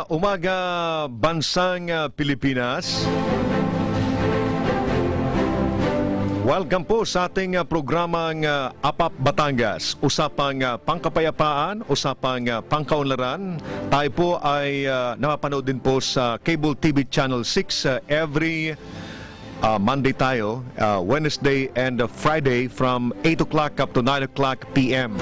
Umaga bansang Pilipinas. Welcome po sa ating programang APAP Batangas. Usapang pangkapayapaan, usapang pangkaunlaran. Tayo po ay napapanood din po sa Cable TV Channel 6 every Monday tayo, Wednesday and Friday from 8 o'clock up to 9 o'clock p.m.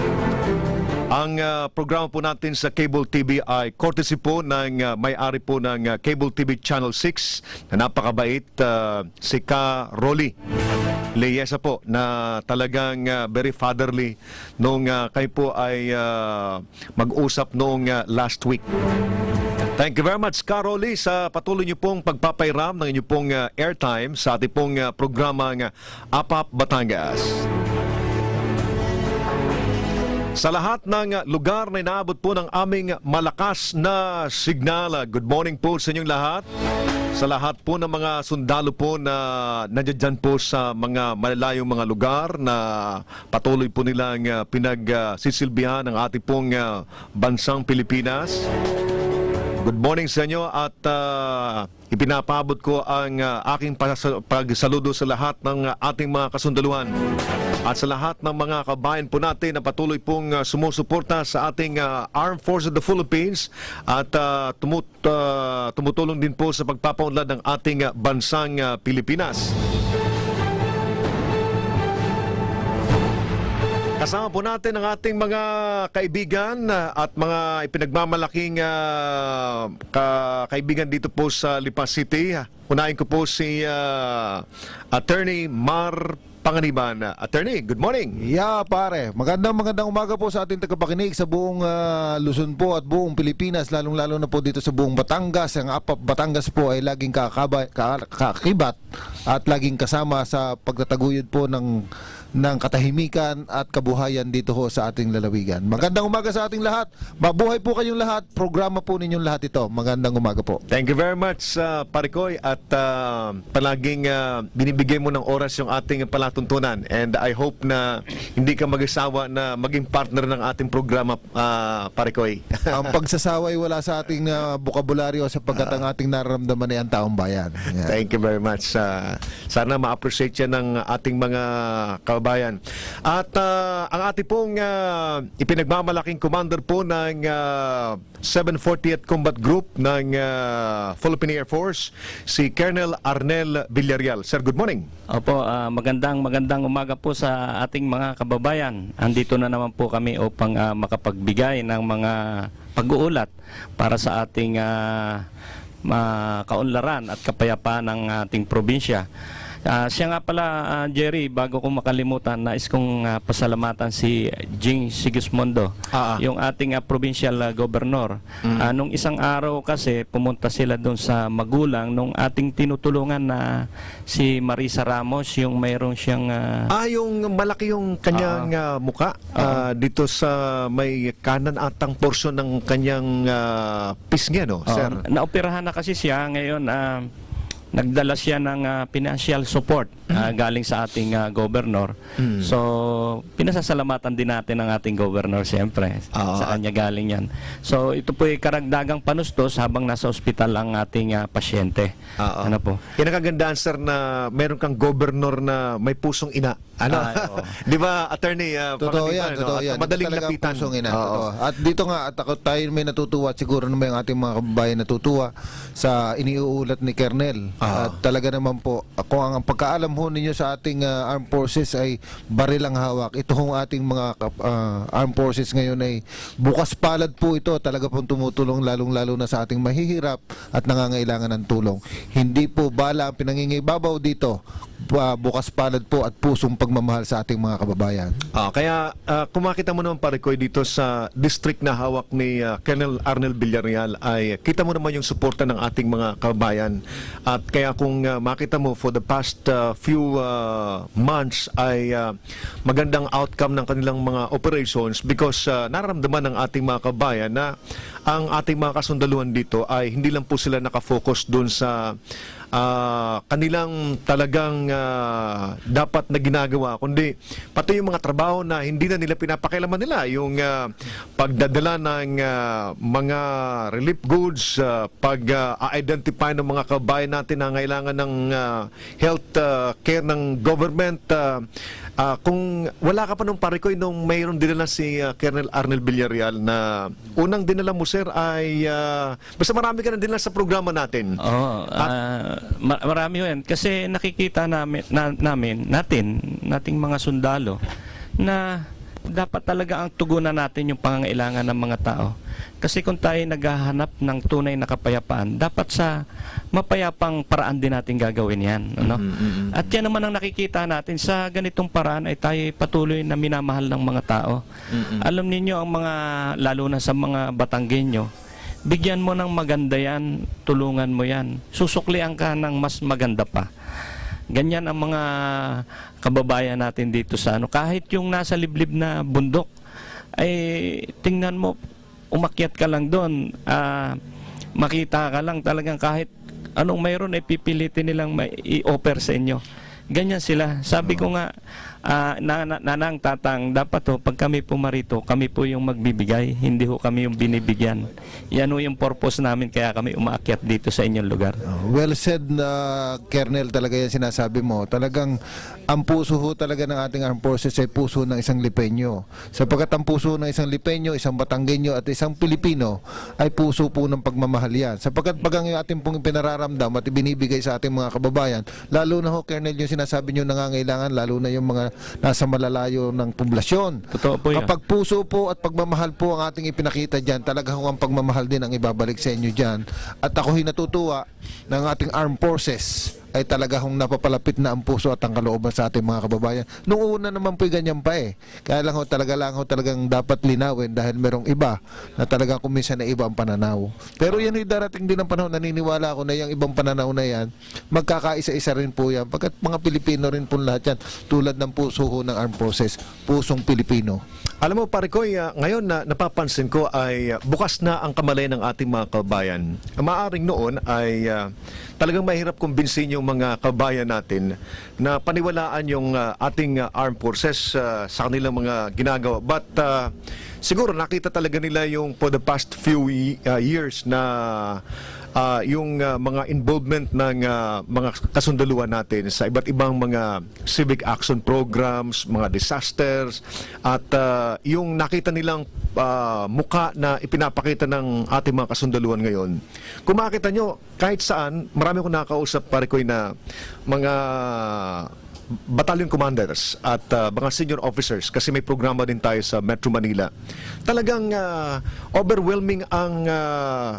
Ang programa po natin sa Cable TV ay courtesy po ng may-ari po ng Cable TV Channel 6 na napakabait, si Ka Rolly Leyesa po, na talagang very fatherly nung kayo po ay mag-usap noong last week. Thank you very much, Ka Rolly, sa patuloy niyo pong pagpapairam ng inyong pong airtime sa ating pong programang APAP Batangas. Sa lahat ng lugar na inaabot po ng aming malakas na signal, good morning po sa inyong lahat. Sa lahat po ng mga sundalo po na nandiyan po sa mga malalayong mga lugar na patuloy po nilang pinagsisilbihan ng ating pong bansang Pilipinas. Good morning sa inyo at ipinapabot ko ang aking pagsaludo sa lahat ng ating mga kasundaluhan at sa lahat ng mga kabayan po natin na patuloy pong sumusuporta sa ating Armed Forces of the Philippines at tumutulong din po sa pagpapaunlad ng ating bansang Pilipinas. Kasama po natin ang ating mga kaibigan at mga ipinagmamalaking kaibigan dito po sa Lipa City. Unahin ko po si Attorney Mar Panganiban. Attorney, good morning. Yeah, pare. Magandang umaga po sa ating tagapakinig sa buong Luzon po at buong Pilipinas, lalong-lalo na po dito sa buong Batangas. Ang APAP Batangas po ay laging kakibat at laging kasama sa pagtataguyod po ng katahimikan at kabuhayan dito ho sa ating lalawigan. Magandang umaga sa ating lahat. Mabuhay po kayong lahat. Programa po ninyong lahat ito. Magandang umaga po. Thank you very much, Parikoy, at palaging binibigay mo ng oras yung ating palatuntunan. And I hope na hindi ka mag-asawa na maging partner ng ating programa, Parikoy. Ang pagsasawa ay wala sa ating bokabularyo sapagkat ang ating nararamdaman ay ang taong bayan. Yeah. Thank you very much. Sana ma-appreciate yan ng ating mga kabayan. At ang ating pong ipinagmamalaking commander po ng 740th Combat Group ng Philippine Air Force, si Colonel Arnel Villarreal. Sir, good morning. Opo, magandang umaga po sa ating mga kababayan. Andito na naman po kami upang makapagbigay ng mga pag-uulat para sa ating kaunlaran at kapayapaan ng ating probinsya. Siya nga pala, Jerry, bago ko makalimutan, nais kong pasalamatan si Jing Sigismondo, yung ating provincial governor. Nung isang araw kasi, pumunta sila doon sa magulang nung ating tinutulungan na si Marisa Ramos, yung mayroong siyang... yung malaki yung kanyang muka dito sa may kanan atang porsyon ng kanyang pisngi, no, sir? Naoperahan na kasi siya ngayon. Nagdala siya ng financial support galing sa ating governor. So, pinasasalamatan din natin ang ating governor siyempre. Sa kanya galing yan. So, ito po ay karagdagang panustos habang nasa ospital ang ating pasyente. Ano po? Yan ang kagandahan, sir, na meron kang governor na may pusong ina. Ano? Di ba, attorney? Totoo yan, totoo yan. Madaling lapitan. At dito nga, at ako tayo may natutuwa at siguro naman ang ating mga kababayan natutuwa sa iniuulat ni Colonel. At talaga naman po, kung ang pagkaalam ho ninyo sa ating armed forces ay baril ang hawak. Ito hong ating mga armed forces ngayon ay bukas palad po ito. Talaga pong tumutulong lalong-lalo na sa ating mahihirap at nangangailangan ng tulong. Hindi po bala ang pinangingibabaw dito. Bukas palad po at pusong pagmamahal sa ating mga kababayan. Kaya kung makita mo naman, Parikoy, dito sa district na hawak ni Colonel Arnel Villarreal, ay kita mo naman yung suporta ng ating mga kababayan. At kaya kung makita mo for the past few months ay magandang outcome ng kanilang mga operations because nararamdaman ng ating mga kababayan na ang ating mga kasundaluhan dito ay hindi lang po sila nakafocus doon sa kanilang talagang dapat na ginagawa, kundi pati yung mga trabaho na hindi na nila pinapakailaman nila, yung pagdadala ng mga relief goods, pag-identify ng mga kabayan natin na kailangan ng health care ng government. Kung wala ka pa nung Parikoy, nung mayroon dinala si Colonel Arnel Villarreal na unang dinala mo, sir, ay basta marami ka na dinala sa programa natin. Oo, marami yan. Kasi nakikita nating mga sundalo na dapat talaga ang tugunan natin yung pangangailangan ng mga tao. Kasi kung tayo naghahanap ng tunay na kapayapaan, dapat sa mapayapang paraan din natin gagawin yan. Ano? At yan naman ang nakikita natin sa ganitong paraan ay tayo patuloy na minamahal ng mga tao. Alam ninyo, ang mga, lalo na sa mga Batanggenyo, bigyan mo ng maganda yan, tulungan mo yan. Susuklian ka ng mas maganda pa. Ganyan ang mga kababayan natin dito sa ano. Kahit yung nasa liblib na bundok, ay tingnan mo, umakyat ka lang doon, makita ka lang talagang kahit anong mayroon ay pipilitin nilang i-offer sa inyo. Ganyan sila. Sabi ko nga, nanang, tatang, dapat ho, pag kami pumarito, kami po yung magbibigay, hindi ho kami yung binibigyan. Yan ho yung purpose namin, kaya kami umaakyat dito sa inyong lugar. Well said na Colonel, talaga yan sinasabi mo. Talagang ang puso ho talaga ng ating armed forces ay puso ng isang Lipenyo. Sapagkat ang puso ng isang Lipenyo, isang Batanggenyo at isang Pilipino ay puso po ng pagmamahal yan. Sapagkat pag ang ating pong pinararamdam at ibinibigay sa ating mga kababayan, lalo na ho, Colonel, yung sinasabi nyo nangangailangan, lalo na yung mga nasa malalayo ng poblasyon. Totoo po yan. Kapag puso po at pagmamahal po ang ating ipinakita dyan, talaga ho ang pagmamahal din ang ibabalik sa inyo dyan. At ako'y natutuwa ng ating armed forces ay talaga hong napapalapit na ang puso at ang kalooban sa ating mga kababayan. Noong una naman po'y ganyan pa eh. Kaya lang ho talagang dapat linawin dahil merong iba na talagang kuminsan na iba ang pananaw. Pero yan ay darating din ang panahon, naniniwala ako na yung ibang pananaw na yan, magkakaisa-isa rin po yan. Pagkat mga Pilipino rin po lahat yan, tulad ng puso ho ng armed forces, pusong Pilipino. Alam mo, Parikoy, ngayon na napapansin ko ay bukas na ang kamalayan ng ating mga kabayan. Maaring noon ay talagang mahirap kumbinsin yung mga kabayan natin na paniwalaan yung ating armed forces sa kanilang mga ginagawa. But siguro nakita talaga nila yung for the past few years na yung mga involvement ng mga kasundaluhan natin sa iba't ibang mga civic action programs, mga disasters, at yung nakita nilang muka na ipinapakita ng ating mga kasundaluhan ngayon. Kung makita nyo, kahit saan, marami akong nakakausap, Parikoy, na mga battalion commanders at mga senior officers, kasi may programa din tayo sa Metro Manila. Talagang overwhelming ang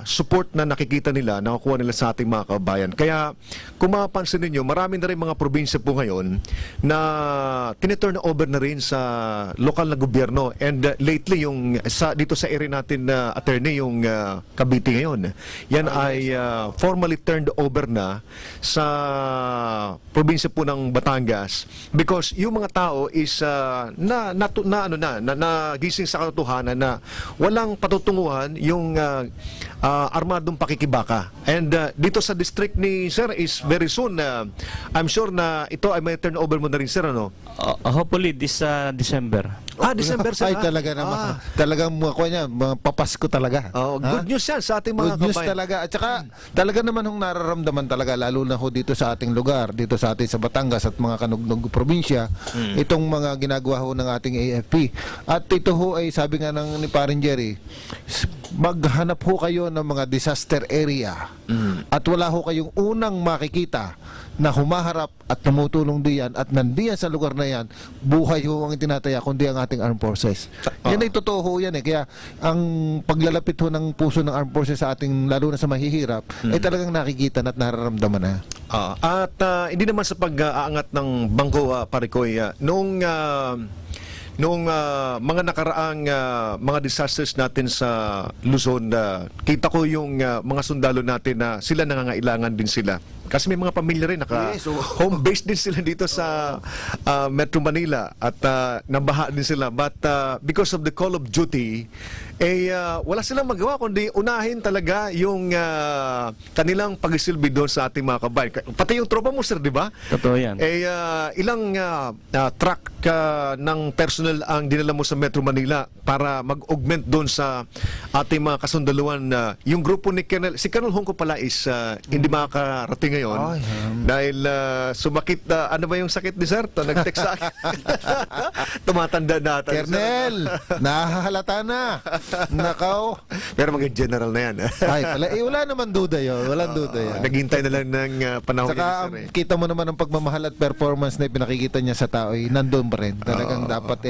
support na nakikita nila, nakukuha nila sa ating mga kababayan. Kaya kung mapapansin ninyo, marami na rin mga probinsya po ngayon na tiniturn over na rin sa lokal na gobyerno. And lately, yung dito sa area natin na attorney, yung Cavite ngayon, yan ay formally turned over na sa probinsya po ng Batangas. Because yung mga tao is nagising sa katotohanan na walang patutunguhan yung armadong pakikibaka. And dito sa district ni Sir is very soon, I'm sure na ito ay may turnover mo na rin, Sir, ano? Hopefully this December. December, Sir. Ay, talaga naman. Talagang mga niya, mga papasko talaga. Good news yan sa ating mga Good news kabayan. talaga. At saka, talaga naman hong nararamdaman talaga, lalo na ho dito sa ating lugar, dito sa atin sa Batangas at mga kanugnog probinsya, itong mga ginagawa ho ng ating AFP. At ito ho ay sabi nga ni Paring Jerry, maghanap ho kayo ng mga disaster area. At wala ho kayong unang makikita na humaharap at tumutulong diyan at nandiyan sa lugar na yan, buhay ho ang itinataya kundi ang ating armed forces. Yan ay totoo ho yan eh. Kaya ang paglalapit ho ng puso ng armed forces sa ating, lalo na sa mahihirap, ay talagang nakikita at nararamdaman na. At hindi naman sa pag-aangat ng bangko, Parikoy, noong mga nakaraang mga disasters natin sa Luzon, kita ko yung mga sundalo natin na sila nangangailangan din sila. Kasi may mga pamilya rin Yes, oo. home base din sila dito sa Metro Manila at nabaha din sila. But because of the call of duty, wala silang magawa kundi unahin talaga yung kanilang pagsisilbi doon sa ating mga kabayan. Pati yung tropa mo, sir, di ba? Totoo yan. Ilang truck ng personnel ang dinala mo sa Metro Manila para mag-augment doon sa ating mga kasundaluhan. Yung grupo ni Colonel, si Colonel Hongko pala is hindi makakarating ngayon Ay, dahil sumakit, ano ba yung sakit ni sir? Nag-text sa akin. Tumatanda na ata. Kernel, nahahalata na. Nakaw. Pero mga general na yan. Ay, pala, wala naman duda yun. Walang duda yan. Naghintay na lang ng panahon ni Saka sir. kita mo naman ang pagmamahal at performance na pinakikita niya sa tao, nandun pa rin. Talagang dapat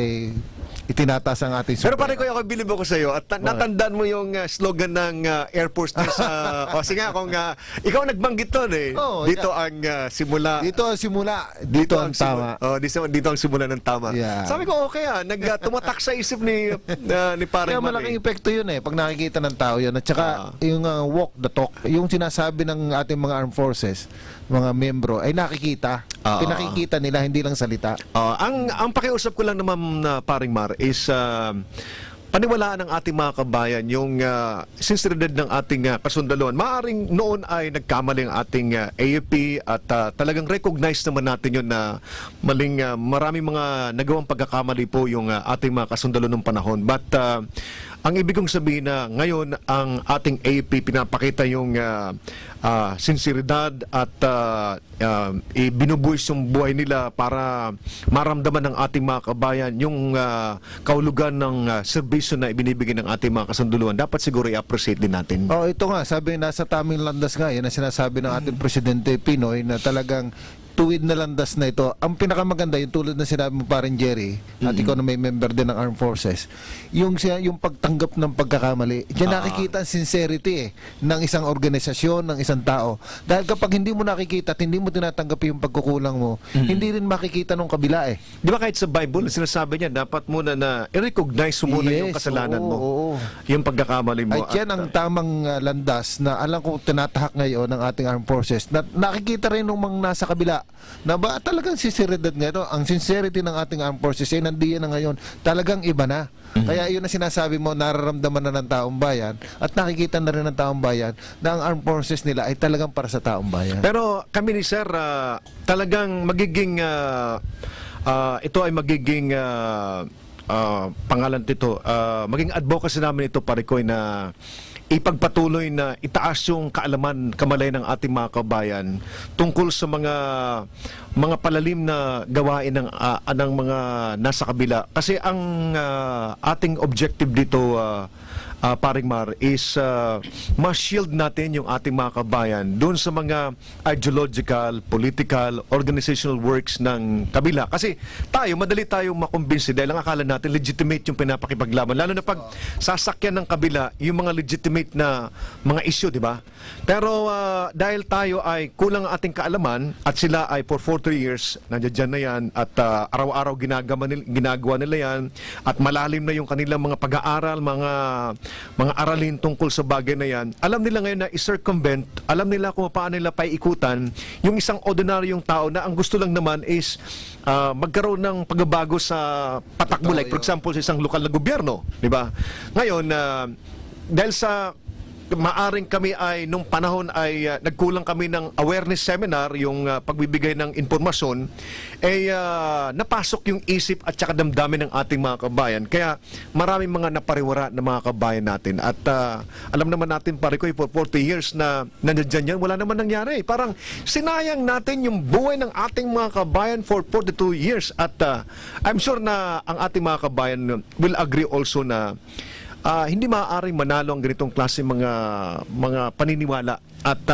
itinataas ang ating Pero pare ko, ako bilib ako sa iyo at natandaan mo yung slogan ng Air Force niya sa o sige kung ikaw nagbanggit doon Oo, dito ang simula. Dito ang simula, dito ang tama. Dito ang simula ng tama. Yeah. Sabi ko okay tumatak sa isip ni pare Kaya Manny. malaking epekto yun pag nakikita ng tao yun. At saka yung walk the talk, yung sinasabi ng ating mga armed forces, mga membro, ay nakikita. Pinakikita nila, hindi lang salita. Ang pakiusap ko lang naman paring Mar is paniwalaan ng ating mga kabayan yung sinseridad ng ating kasundaluhan. Maaring noon ay nagkamali ang ating AFP at talagang recognize naman natin yun na maraming mga nagawang pagkakamali po yung ating mga kasundaluhan ng panahon. But ang ibig kong sabihin na ngayon ang ating AFP pinapakita yung sinseridad at binubuhis yung buhay nila para maramdaman ng ating mga kabayan yung kahulugan ng serbisyo na ibinibigay ng ating mga kasunduluhan. Dapat siguro i-appreciate din natin. Ito nga, sabi nasa taming landas nga, yan ang sinasabi ng ating Presidente Pinoy na talagang tuwid na landas na ito. Ang pinakamaganda, yung tulad na sinabi mo parin Jerry, at ikaw na may member din ng Armed Forces, yung pagtanggap ng pagkakamali, diyan nakikita ang sincerity ng isang organisasyon, ng isang tao. Dahil kapag hindi mo nakikita at hindi mo tinatanggap yung pagkukulang mo, hindi rin makikita nung kabila Di ba kahit sa Bible, sinasabi niya, dapat muna na i-recognize mo muna yung kasalanan mo. Oo. Yung pagkakamali mo. At yan ang tamang landas na alam kong tinatahak ngayon ng ating Armed Forces na nakikita rin ng mga nasa kabila na ba talagang sinseridad nga ito. Ang sincerity ng ating Armed Forces ay nandiyan na ngayon. Talagang iba na. Kaya yun na sinasabi mo, nararamdaman na ng taong bayan at nakikita na rin ng taong bayan na ang Armed Forces nila ay talagang para sa taong bayan. Pero kami ni Sir, talagang magiging ito ay magiging pangalan dito, maging advocacy namin ito pare ko na ipagpatuloy na itaas yung kaalaman, kamalayan ng ating mga kabayan tungkol sa mga palalim na gawain ng mga nasa kabila. Kasi ang ating objective dito, paring Mar, is ma-shield natin yung ating mga kabayan doon sa mga ideological, political, organizational works ng kabila. Kasi madali tayo makumbinsi dahil ang akala natin legitimate yung pinapakipaglaban. Lalo na pag sasakyan ng kabila yung mga legitimate na mga issue, di ba? Pero dahil tayo ay kulang ang ating kaalaman at sila ay for 40 years, nandiyan na yan at araw-araw ginagawa nila yan at malalim na yung kanilang mga pag-aaral, mga aralin tungkol sa bagay na yan. Alam nila ngayon na i-circumvent, alam nila kung paano nila paikutan yung isang ordinaryong tao na ang gusto lang naman is magkaroon ng pagbabago sa patakbo. Like for example, sa isang lokal na gobyerno. Di ba? Ngayon, dahil sa maaring kami ay nung panahon ay nagkulang kami ng awareness seminar, yung pagbibigay ng impormasyon, napasok yung isip at saka damdamin ng ating mga kabayan. Kaya maraming mga napariwara na mga kabayan natin. At alam naman natin pare ko, for 40 years na nandiyan yan, wala naman nangyari. Parang sinayang natin yung buhay ng ating mga kabayan for 42 years. At I'm sure na ang ating mga kabayan will agree also na hindi maaaring manalo ang ganitong klase mga paniniwala at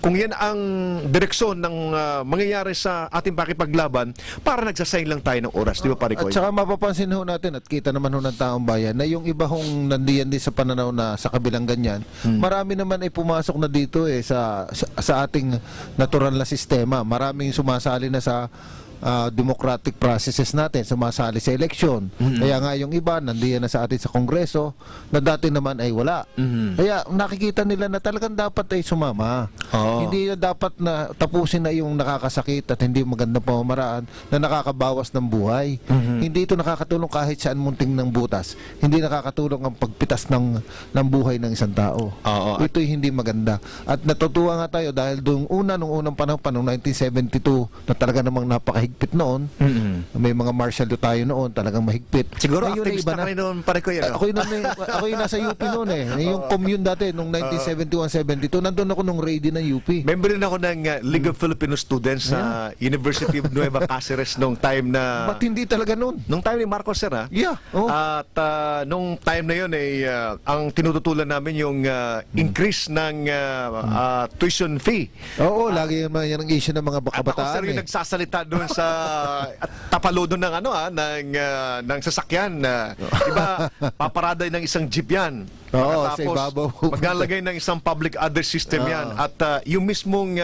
kung yan ang direksyon ng mangyayari sa ating pakipaglaban, para nagsasayang lang tayo ng oras, di ba pare ko? At saka mapapansin ho natin at kita naman ho ng taong bayan na yung iba hong nandiyan din sa pananaw na sa kabilang ganyan, marami naman ay pumasok na dito sa ating natural na sistema. Maraming sumasali na sa democratic processes natin, sumasali sa eleksyon. Kaya nga yung iba, nandiyan na sa atin sa Kongreso, na dati naman ay wala. Kaya nakikita nila na talagang dapat ay sumama. Hindi na dapat na tapusin na yung nakakasakit at hindi magandang pamamaraan na nakakabawas ng buhay. Hindi ito nakakatulong kahit saan munting ng butas. Hindi nakakatulong ang pagpitas ng buhay ng isang tao. Ito'y hindi maganda. At natutuwa nga tayo dahil nung unang panahon pa, noong 1972, na talaga namang napakahigpit noon. May mga martial law tayo noon, talagang mahigpit. Siguro Ngayon, activist iba na kayo noon, pare ko yan. ako yung nasa UP noon eh. Yung commune dati, noong 1971-72, nandun ako nung raid ng UP. Member din ako ng League of Filipino Students sa University of Nueva Cáceres nung time na... Ba't hindi talaga noon? Nung time ni Marcos, sir, ha? Yeah. Oh. At nung time na yun, ang tinututulan namin yung increase ng tuition fee. Oo, lagi yan ang issue ng mga At ako, kabataan sir, yung eh. nagsasalita doon sa tapalodo ng ng sasakyan. Diba, paparaday ng isang jeep yan. Oo, sa Tapos, ibabaw. maglalagay ng isang public address system yan. At yung mismong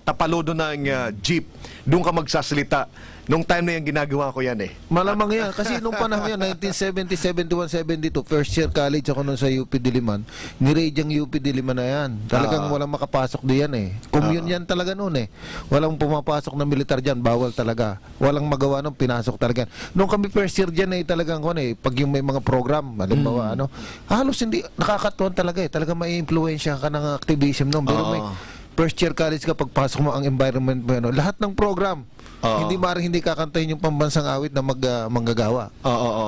tapalodo ng jeep, doon ka magsasalita. Nung time na yan, ginagawa ko yan eh. Malamang yan. Kasi nung panahon yan, 1970, 71, 72, first year college ako nun sa UP Diliman. Ni-raid yung UP Diliman na yan. Talagang walang makapasok diyan eh. Commune yan talaga noon eh. Walang pumapasok na militar dyan. Bawal talaga. Walang magawa nung pinasok talaga. Nung kami first year dyan eh, talagang pag yung may mga program, halimbawa halos hindi, nakakatuwan talaga eh. Talagang may influensya ka ng activism noon. Pero may first year college ka, pagpasok mo ang environment mo, lahat ng program, hindi kakantayin yung pambansang awit na manggagawa.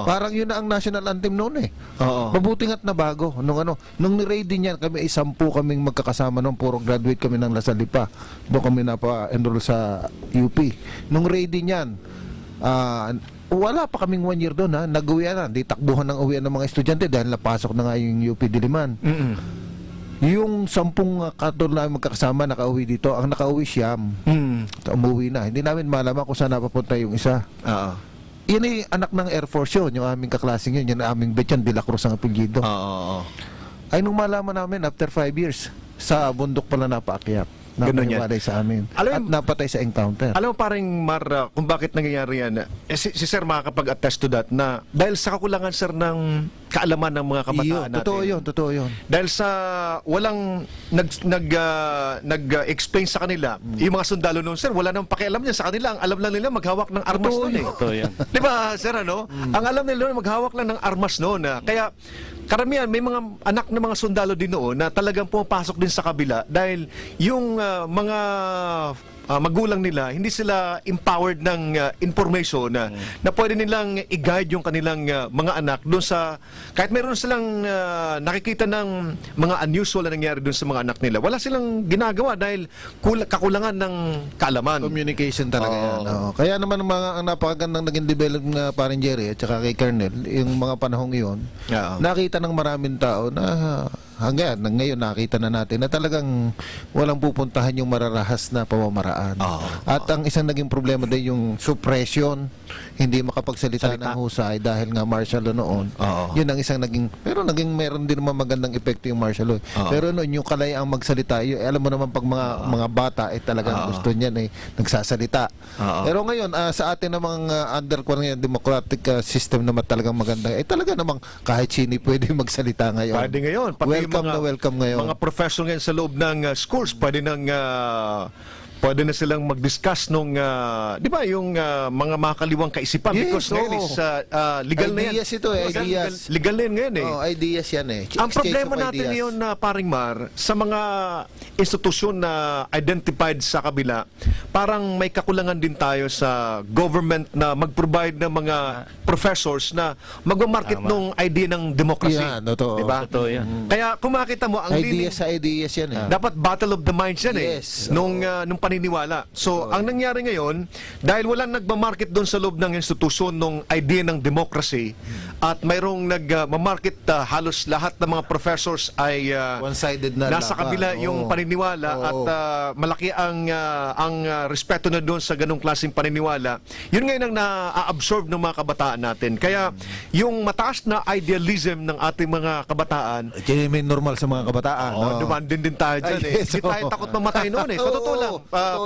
Parang yun na ang national anthem noon eh. Mabuti nga't nabago. Nung ni-raid din yan, kami 10 kaming magkakasama noon, puro graduate kami ng Lasal pa. Doon kami napa-enroll sa UP. Nung raid din yan, wala pa kaming 1 year doon ha. Nag-uwian na. Di takbuhan ng uwian ng mga estudyante dahil napasok na nga yung UP Diliman. Yung 10 katulad namin magkakasama nakauwi dito, ang nakauwi siyam. Umuwi na. Hindi namin malaman kung saan napapunta yung isa. Yan ay anak ng Air Force yun, yung aming kaklaseng yun, yung aming bet yan, De La Cruz ang apelyido. Ay nung malaman namin, after 5 years, sa bundok pala napaakyat. Ganun yan. Napaniwalay sa amin. Alam At napatay sa encounter. Alam mo paring Mar, kung bakit nangyayari yan, si Sir makakapag-attest to that na dahil sa kakulangan, Sir, ng kaalaman ng mga kabataan natin. Totoo yun. Dahil sa walang nag-explain sa kanila, yung mga sundalo noon, Sir, wala namang pakialam niya sa kanila. Ang alam lang nila maghawak ng armas noon eh. Totoo yan. Di ba, Sir, Ang alam nila maghawak lang ng armas noon. Kaya karamihan, may mga anak ng mga sundalo din noon na talagang pumapasok din sa kabila dahil yung mga magulang nila, hindi sila empowered ng information na pwede nilang i-guide yung kanilang mga anak doon sa, kahit meron silang nakikita ng mga unusual na nangyari doon sa mga anak nila, wala silang ginagawa dahil kakulangan ng kaalaman. Communication talaga yan. Kaya naman ang napakagandang naging develop nga parin Jerry at saka kay Colonel, yung mga panahong iyon, nakita ng maraming tao na hanggang ngayon nakita na natin na talagang walang pupuntahan yung mararahas na pamamaraan. At ang isang naging problema din yung suppression, hindi makapagsalita ng husay dahil nga martial law noon. Yun ang isang pero meron din naman magandang epekto yung martial law. Pero noon yung kalayaang magsalita, alam mo naman pag mga bata talagang gusto niyan nagsasalita. Pero ngayon sa atin namang under democratic system naman talagang maganda. Talaga namang kahit sino pwede magsalita ngayon. Pwede ngayon. Pati Welcome ngayon. Mga professional ngayon sa loob ng schools, pwede na silang mag-discuss nung, di ba, yung mga makakaliwang kaisipan because ngayon is legal na yan. Ideas ito ideas. Legal na yan ngayon eh. Ideas yan eh. Ang problema natin ngayon na paring Mar, sa mga institusyon na identified sa kabila, parang may kakulangan din tayo sa government na mag-provide ng mga professors na mag-market nung idea ng democracy. Yan, totoo. Diba? Totoo yan. Kaya kung makita mo, ang Ideas sa ideas yan eh. dapat battle of the minds yan eh. Yes. Nung paniniwala. So, ang nangyari ngayon, dahil walang nagmamarket doon sa loob ng institusyon nung idea ng democracy, at mayroong nagmamarket halos lahat ng mga professors ay One-sided na nasa laban. kabila yung paniniwala at malaki ang respeto na doon sa ganong klaseng paniniwala. Yun ngayon ang na-absorb ng mga kabataan natin. Kaya yung mataas na idealism ng ating mga kabataan, may normal sa mga kabataan. demanding din tayo dyan eh. Yes, Hindi tayo takot mamatay noon eh. Sa totoo lang,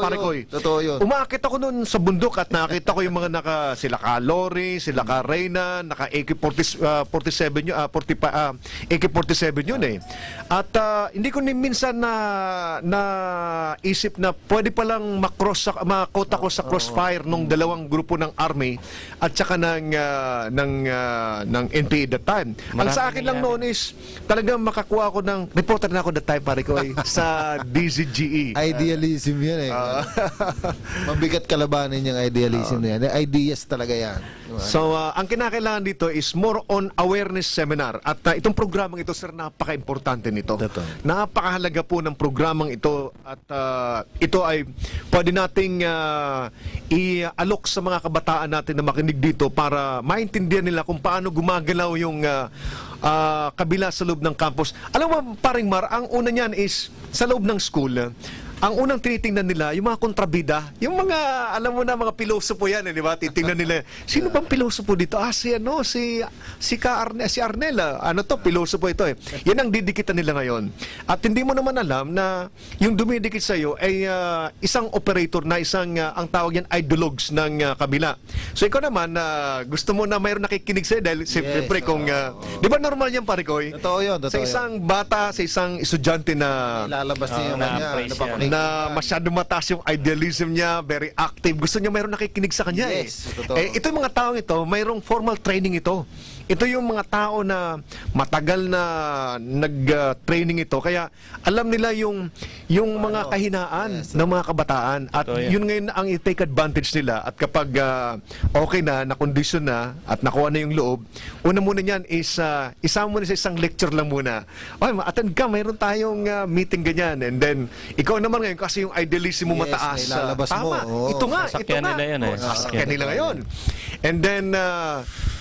pare ko. Totoo yun. Umaakit ako noon sa bundok at nakita ko yung mga sila ka Lori, sila ka Reyna, naka AK-47 yun, AK-47 yun eh. At hindi ko ni minsan na isip na pwede palang makot ako sa crossfire nung dalawang grupo ng army at saka ng NPA that time. Ang sa akin lang noon is talagang makakuha ako ng reporter na ako that time, pare ko, sa DZGE. Idealism yan eh. Mabigat kalabanin yung idealism na yan. Ideas talaga yan. So, ang kinakailangan dito is more on awareness seminar. At itong programang ito, sir, napaka-importante nito. Totoo. Napakahalaga po ng programang ito. At ito ay pwede nating i-alok sa mga kabataan natin na makinig dito para maintindihan nila kung paano gumagalaw yung kabila sa loob ng campus. Alam mo, paring Mar, ang una niyan is sa loob ng school, ang unang tinitingnan nila, yung mga kontrabida, yung mga, alam mo na, mga pilosopo yan, di ba? Titingnan nila, sino bang pilosopo dito? Si Arnel, ano to, pilosopo ito eh. Yan ang didikitan nila ngayon. At hindi mo naman alam na yung dumidikit sa'yo ay isang operator na ang tawag yan, ideologues ng kabila. So ikaw naman, gusto mo na mayroon nakikinig sa'yo dahil siyempre kung, di ba normal yan, pare ko? Totoo yun, Sa isang bata, sa isang estudyante na Ilalabas niya yung kanya. na masyado mataas yung idealism niya, very active. Gusto niya mayroong nakikinig sa kanya Totoo. ito yung mga taong ito, mayroong formal training ito. Ito yung mga tao na matagal na nag-training ito. Kaya alam nila yung mga kahinaan ng mga kabataan. At yun ngayon ang i-take advantage nila. At kapag okay na, nakondisyon na, at nakuha na yung loob, una muna niyan is isama mo na sa isang lecture lang muna. Okay, attend ka, mayroon tayong meeting ganyan. And then, ikaw naman ngayon, kasi yung idealism mo mataas. Ilalabas tama. mo. Ito nga. Sasakyan nila yan eh. Sasakyan nila ngayon. And then,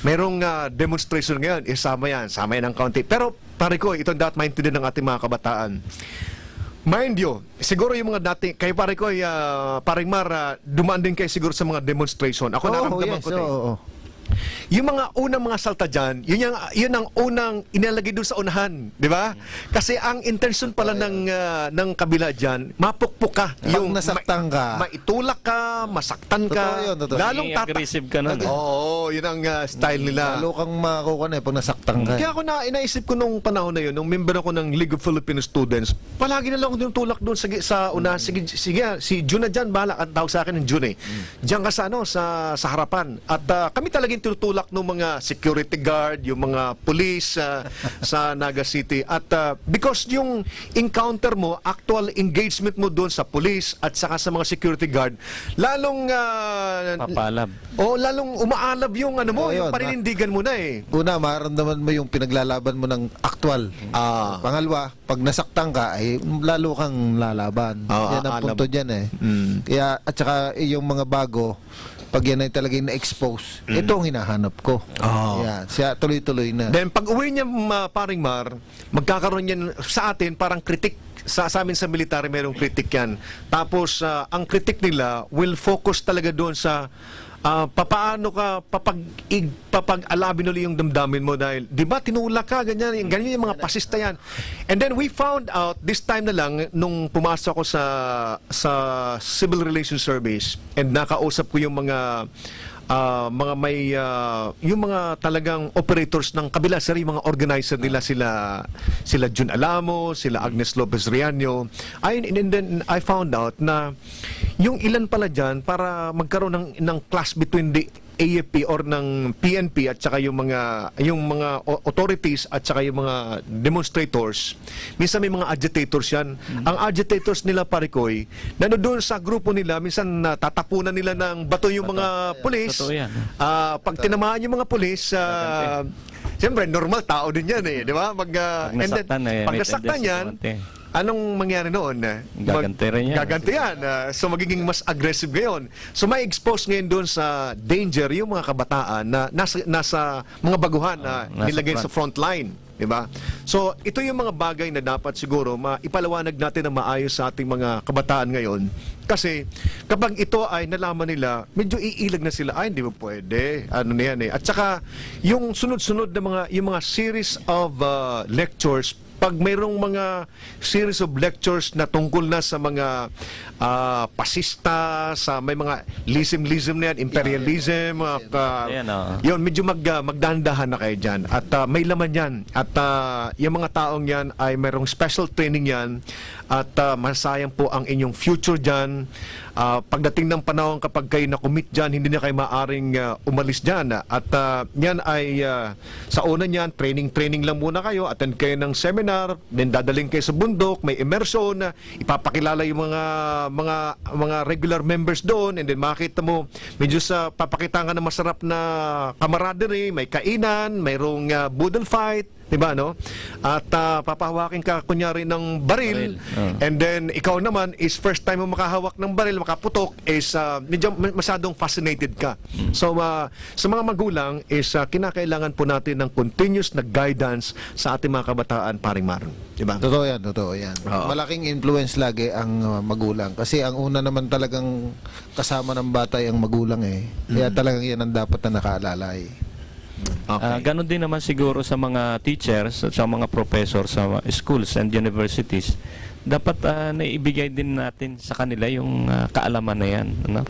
merong demonstration ngayon. Sama yan ng kaunti. Pero, pare ko, ito ang dapat maintindihan ng ating mga kabataan. Mind you, siguro yung mga dati, kay pare ko, paring Mar, dumaan din kayo siguro sa mga demonstration. Ako naramdaman ko din. Yung mga unang mga salta dyan, yun ang unang inalagay doon sa unahan, di ba? Kasi ang intention pala ng kabila dyan, mapukpok ka. Pag nasaktan ka. Maitulak ka, masaktan ka. Totoo yun, totoo. Lalong aggressive ka nun. Oo, yun ang style nila. Lalo kang makakuha na pag nasaktan ka. Kaya ako inaisip ko nung panahon na yun, nung member ako ng League of Filipino Students, palagi na lang ako yung tulak doon sa una. Sige, si June na dyan, bahala. Ang tawag sa akin ng June eh. Diyan ka sa harapan. At kami talagang tinutulak ng mga security guard, yung mga police sa Naga City. At because yung encounter mo, actual engagement mo doon sa police at saka sa mga security guard, lalong Papalab. lalong umaalab yung yung yun, paninindigan mo na eh. Una, maramdaman mo yung pinaglalaban mo ng aktwal. Pangalawa, pag nasaktan ka, ay lalo kang lalaban. Yan ang punto dyan eh. Kaya, at saka yung mga bago, pag yan ay talagang na-expose, ito ang hinahanap ko. Yan, siya tuloy-tuloy na. Then pag uwi niya, paring Mar, magkakaroon yan sa atin parang kritik. Sa amin sa military mayroong kritik yan. Tapos ang kritik nila will focus talaga doon sa papaano ka papag-alabin ulit yung damdamin mo dahil, di ba, tinulak ka, ganyan yung mga pasista yan. And then we found out, this time na lang, nung pumasok ako sa Civil Relations Service and nakausap ko yung mga yung mga talagang operators ng kabila, sir, yung mga organizer nila, sila Jun Alamo, sila Agnes Lopez Riaño. And then I found out na yung ilan pala dyan para magkaroon ng clash between the AFP or ng PNP at saka yung mga authorities at saka yung mga demonstrators. Minsan may mga agitators yan. Ang agitators nila, parikoy, doon sa grupo nila, minsan tatapunan nila ng bato yung mga pulis. Pag tinamaan yung mga pulis, siyempre normal tao din yan eh, di ba? Pag nasaktan yan, anong mangyari noon? Gaganti rin yan. Gaganti yan. So magiging mas aggressive ngayon. So may expose ngayon doon sa danger yung mga kabataan na nasa mga baguhan na nilagay sa front line. Diba? So ito yung mga bagay na dapat siguro maipaliwanag natin na maayos sa ating mga kabataan ngayon. Kasi kapag ito ay nalaman nila, medyo iilag na sila, ay hindi mo pwede. Ano na yan eh. At saka yung sunod-sunod na yung mga series of lectures pag mayroong mga series of lectures na tungkol na sa mga pasista, sa may mga lism na yan, imperialism, Ayan, oh. yun, medyo magdahan-dahan na kayo dyan. At may laman yan. At yung mga taong yan ay mayroong special training yan at masayang po ang inyong future dyan. Pagdating ng panahon kapag kayo na-commit dyan, hindi na kayo maaring umalis dyan. At yan ay sa una niyan, training lang muna kayo, attend kayo ng seminar, then dadaling kayo sa bundok, may immersion, ipapakilala yung mga regular members doon, and then makita mo, medyo sa papakita ka ng masarap na camaraderie, may kainan, mayroong boodle fight, diba, no? At papahawakin ka kunyari ng baril. And then ikaw naman is first time mo makahawak ng baril, makaputok, is medyo masyadong fascinated ka. So sa mga magulang is kinakailangan po natin ng continuous na guidance sa ating mga kabataan, paring Maron, diba? Totoo yan. Oo. Malaking influence lagi ang magulang. Kasi ang una naman talagang kasama ng bata ay ang magulang eh. Kaya talagang yan ang dapat na nakaalala eh. Okay. Ganon din naman siguro sa mga teachers at sa mga professor sa schools and universities. Dapat naibigay din natin sa kanila yung kaalaman na yan. Ano?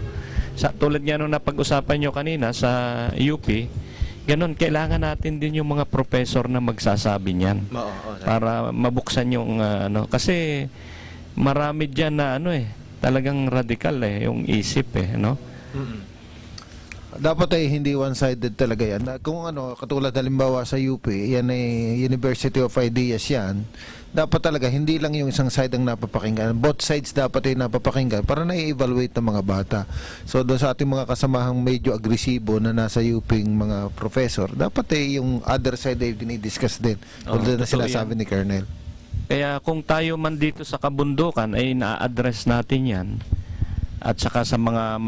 Tulad nga nung napag-usapan nyo kanina sa UP, ganon, kailangan natin din yung mga professor na magsasabi niyan. Para mabuksan yung kasi marami dyan na talagang radikal yung isip no? Dapat ay hindi one-sided talaga yan. Kung katulad halimbawa sa UP, yan ay University of Ideas yan. Dapat talaga hindi lang yung isang side ang napapakinggan. Both sides dapat ay napapakinggan para na-evaluate ng mga bata. So doon sa ating mga kasamahang medyo agresibo na nasa UP mga professor, dapat ay yung other side ay dinidiscuss din. Tulad na sila sabi ni Colonel. Kaya kung tayo man dito sa kabundukan ay na-address natin yan, at saka sa mga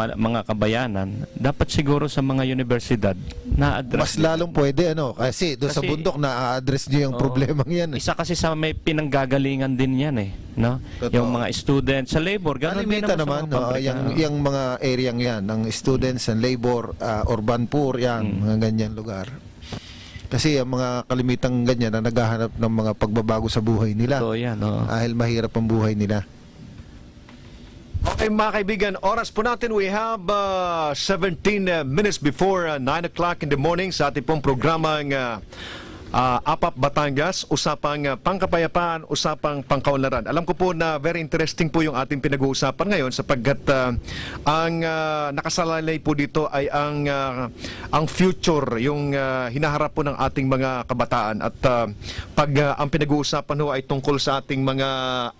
kabayanan, dapat siguro sa mga universidad na-address. Mas lalong pwede kasi doon sa bundok na-address niyo yung problemang yan. Isa kasi sa may pinanggagalingan din yan no? Totoo. Yung mga students sa labor, ganun din Alimita naman naman, sa mga pabrika. yung mga areang yan, ng students and labor, urban poor yan, mga ganyan lugar. Kasi ang mga kalimitang ganyan na naghahanap ng mga pagbabago sa buhay nila. So, yan, Dahil mahirap ang buhay nila. Okay mga kaibigan, oras po natin, we have 17 minutes before 9 o'clock in the morning sa ating pong programang APAP Batangas, usapang pangkapayapaan, usapang pangkaunlaran. Alam ko po na very interesting po yung ating pinag-uusapan ngayon sapagkat ang nakasalalay po dito ay ang future, yung hinaharap po ng ating mga kabataan. At pag ang pinag-uusapan ho ay tungkol sa ating mga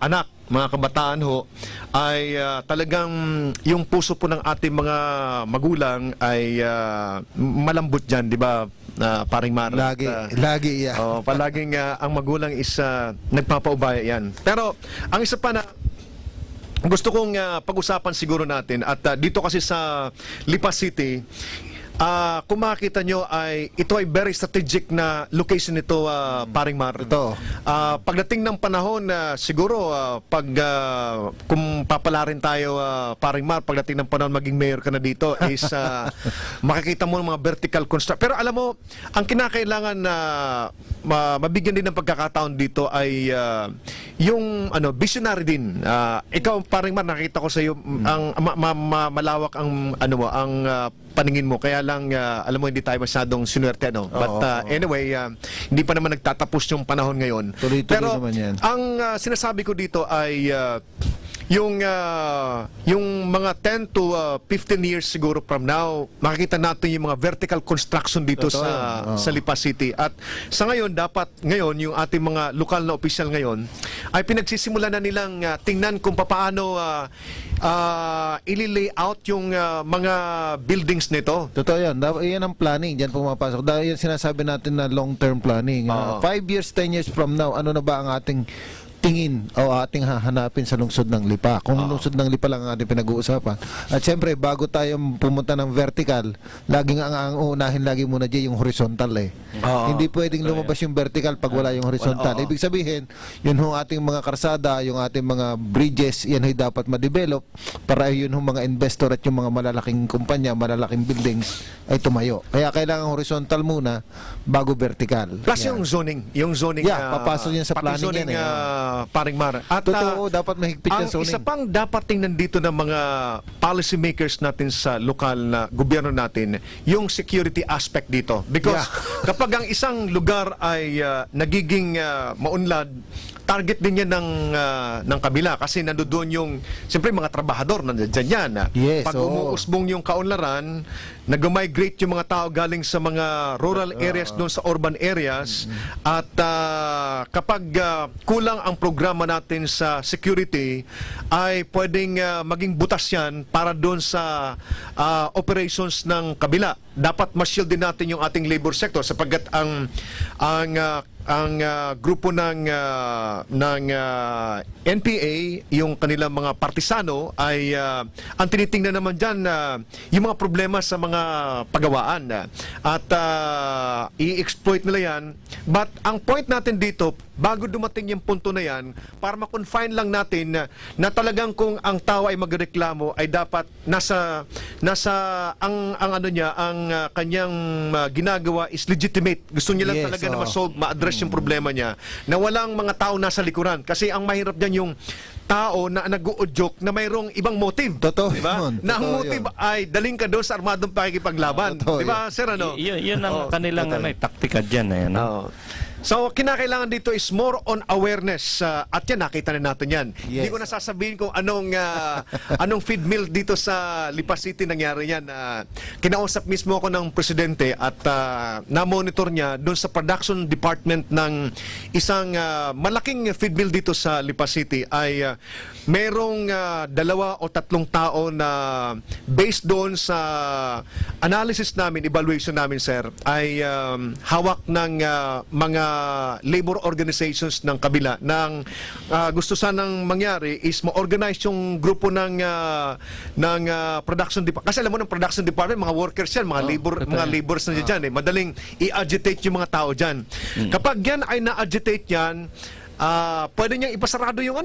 anak, mga kabataan ho, ay talagang yung puso po ng ating mga magulang ay malambot dyan, di ba, paring Mar? Lagi yan. Palaging ang magulang is nagpapaubaya yan. Pero ang isa pa na gusto kong pag-usapan siguro natin, at dito kasi sa Lipa City, kung makikita nyo ay ito ay very strategic na location nito, paring Mar. Ito. Pagdating ng panahon siguro kung papalarin tayo, paring Mar, pagdating ng panahon maging mayor ka na dito is makikita mo ng mga vertical construct. Pero alam mo, ang kinakailangan na mabigyan din ng pagkakataon dito ay yung visionary din. Ikaw, paring Mar, nakita ko sa iyo ang malawak ang ang paningin mo, kaya lang alam mo hindi tayo masyadong sinuwerte but anyway, hindi pa naman nagtatapos yung panahon ngayon. Tuloy-tuloy pero naman yan. ang sinasabi ko dito ay yung mga 10 to 15 years siguro from now, makikita natin yung mga vertical construction dito sa Lipa City. At sa ngayon, dapat ngayon yung ating mga lokal na opisyal ngayon ay pinagsisimulan na nilang tingnan kung paano ili-layout yung mga buildings nito. Totoo yan. Yan ang planning. Diyan pumapasok. Dahil yan sinasabi natin na long-term planning. 5 years, 10 years from now, ano na ba ang ating tingin o ating hahanapin sa lungsod ng Lipa. Kung lungsod ng Lipa lang ang ating pinag-uusapan. At syempre, bago tayo pumunta ng vertical, laging ang uunahin lagi muna dyan yung horizontal eh. Hindi pwedeng lumabas yung vertical pag wala yung horizontal. Ibig sabihin, yun yung ating mga karsada, yung ating mga bridges, yan ay dapat ma-develop para yun yung mga investor at yung mga malalaking kumpanya, malalaking buildings ay tumayo. Kaya kailangan horizontal muna bago vertical. Plus Yan. yung zoning papasok yan sa pati planning zoning, yan paring Mar. At Totoo, dapat mahigpit ang yung zoning. isa pang dapat tingnan dito ng mga policy makers natin sa lokal na gobyerno natin, yung security aspect dito. Because kapag ang isang lugar ay nagiging maunlad, target din yan ng kabila kasi nandoon yung siyempre mga trabahador nandiyan yan. Yes, Pag oo. umuusbong yung kaunlaran, nag-migrate yung mga tao galing sa mga rural areas doon sa urban areas at kapag kulang ang programa natin sa security ay pwedeng maging butas yan para doon sa operations ng kabila. Dapat ma-shield din natin yung ating labor sector sapagkat ang grupo ng NPA, yung kanilang mga partisano ay ang tinitingnan naman diyan yung mga problema sa mga pagawaan at i-exploit nila yan. But ang point natin dito, bago dumating yung punto na yan, para ma-confine lang natin na talagang kung ang tao ay magreklamo ay dapat nasa ang ano niya, ang kanyang ginagawa is legitimate. Gusto niya lang Yes, talaga na ma-solve, ma-address yung problema niya, na walang mga tao nasa likuran. Kasi ang mahirap diyan yung tao na nag-uudyok na mayroong ibang motive. Totoo diba? yun. Na ang Totoo motive yun. ay daling ka doon sa armadong pakikipaglaban. Totoo Diba, sir, ano? Yun ang kanilang taktika dyan. Ano? Oo. So, kinakailangan dito is more on awareness. At yan, nakita na natin yan. Yes. Hindi ko nasasabihin kung anong feed mill dito sa Lipa City nangyari yan. Kinausap mismo ako ng presidente at na-monitor niya doon sa production department ng isang malaking feed mill dito sa Lipa City ay merong 2 o 3 tao na based doon sa analysis namin, evaluation namin, sir, ay hawak ng mga labor organizations ng kabila ng gusto sanang mangyari is ma-organize yung grupo ng production department. Kasi alam mo ng production department, mga workers yan, mga laborers na dyan. Madaling i-agitate yung mga tao dyan. Kapag yan ay na-agitate yan, pwede niyang ipasarado yung